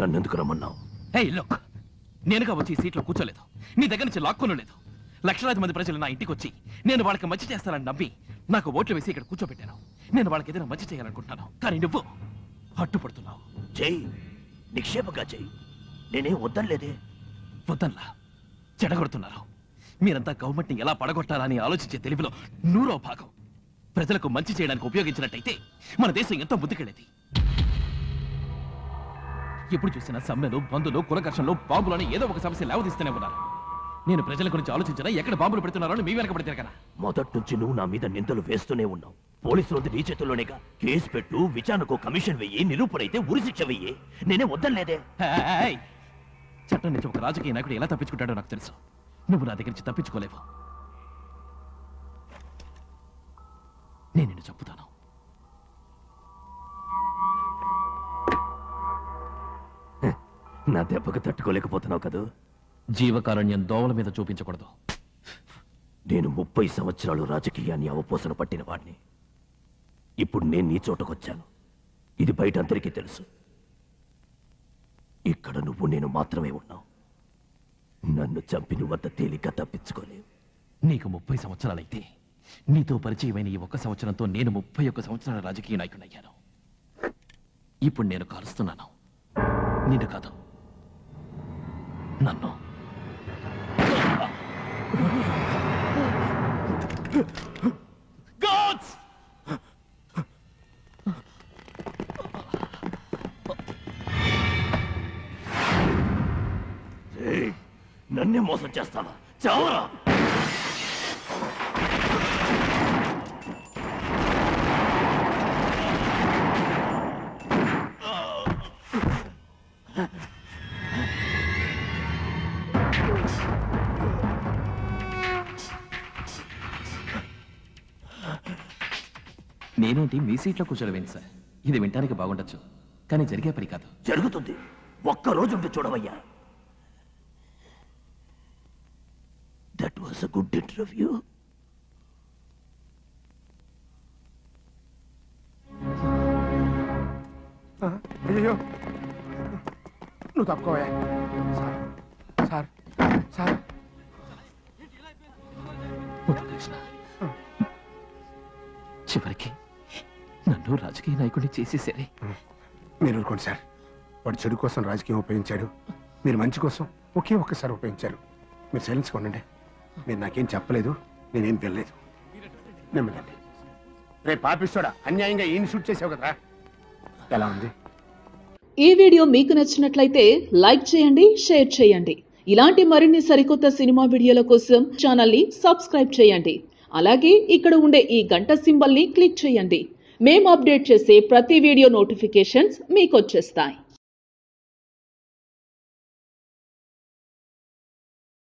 నన్నెందుకు రమ్మన్నావు? హే లుక్, నేనుగా వచ్చి సీట్లో కూర్చోలేదు, నీ దగ్గర నుంచి లాక్కోలేదు. లక్షలాది మంది ప్రజలు నా ఇంటికి వచ్చి నేను వాళ్ళకి మంచి చేస్తానని నమ్మి నాకు ఓట్లు వేసి ఇక్కడ కూర్చోబెట్టాను. నేను వాళ్ళకి ఏదైనా మంచి చేయాలనుకుంటున్నాను, కానీ నువ్వు అడ్డుపడుతున్నావు. చెయ్యి, నిక్షేపంగా చెయ్యి, నేనేం వద్దనలేదే. వద్దల్లా చెడగొడుతున్నారు. మీరంతా గవర్నమెంట్ని ఎలా పడగొట్టాలని ఆలోచించే తెలివిలో 100వ భాగం ప్రజలకు మంచి చేయడానికి ఉపయోగించినట్టయితే మన దేశం ఎంతో ముందుకెళ్ళేది. ఎప్పుడు చూసినా సమ్మెలు, బంధులు, కులఘర్షణలు, బాంబులని ఏదో ఒక సమస్య లేవదీస్తూనే ఉన్నారు. నేను ప్రజల గురించి ఆలోచించినా ఎక్కడ బాంబులు పెడుతున్నారో అని మీ వెనకబడి తిరగనా? మొదటి నుంచి నువ్వు నా మీద నిందలు వేస్తూనే ఉన్నావు. పోలీసులు నీ చేతుల్లోనేగా. కేసు పెట్టు, విచారణకు కమిషన్ వెయ్యి, నిరూపణ అయితే ఉరిశిక్ష వెయ్యి. నేనే వద్దనలేదే. చట్టం నుంచి ఒక రాజకీయ నాయకుడు ఎలా తప్పించుకుంటాడో నాకు తెలుసు. నువ్వు నా దగ్గర నుంచి తప్పించుకోలేవు. నేను నిన్ను చంపుతాను. నా దెబ్బకు తట్టుకోలేకపోతున్నావు కదా. జీవకారుణ్యం దోవల మీద చూపించకూడదు. నేను 30 సంవత్సరాలు రాజకీయాన్ని అవపోసన పట్టిన వాడిని. ఇప్పుడు నేను నీ చోటకొచ్చాను. ఇది బయట అందరికీ తెలుసు. ఇక్కడ నువ్వు నేను మాత్రమే ఉన్నావు. నన్ను చంపి నువ్వంత తేలిక తప్పించుకోలేవు. నీకు 30 సంవత్సరాలైతే నీతో పరిచయమైన ఈ 1 సంవత్సరంతో నేను 31 సంవత్సరాల రాజకీయ నాయకుడయ్యాను. ఇప్పుడు నేను కాలుస్తున్నాను, నిన్ను కాదు, నన్ను. నన్నే మోసం చేస్తావా? చావరా! నేనేంటి మీ సీట్లో కూర్చోలేను సార్. ఇది వినటానికి బాగుండొచ్చు, కానీ జరిగే పని కాదు. జరుగుతుంది. ఒక్కరోజు ఉంటే చూడవయ్యా. That was a good interview. అయ్యో, నువ్వు తప్పుకోవా సార్. సార్ కృష్ణ, చివరికి నన్ను రాజకీయ నాయకుడిని చేసేసరే. మీరు ఊరుకోండి సార్. వాడు చెడు కోసం రాజకీయం ఉపయోగించాడు, మీరు మంచి కోసం ఒకే ఒక్కసారి ఉపయోగించారు. మీరు సైలెన్స్గా ఉండండి. మీరు నాకేం చెప్పలేదు, నేనేం తెలియలేదు. నెమ్మదండి. రేపు పాపిస్తాడా అన్యాయంగా ఈయన షూట్ చేసావు కదరా. ఎలా ఉంది? ఈ వీడియో మీకు నచ్చినట్లయితే లైక్ చేయండి, షేర్ చేయండి. ఇలాంటి మరిన్ని సరికొత్త సినిమా వీడియోల కోసం ఛానల్ని సబ్స్క్రైబ్ చేయండి. అలాగే ఇక్కడ ఉండే ఈ గంట సింబల్ని క్లిక్ చేయండి. మేము అప్డేట్ చేసే ప్రతి వీడియో నోటిఫికేషన్స్ మీకు వచ్చేస్తాయి.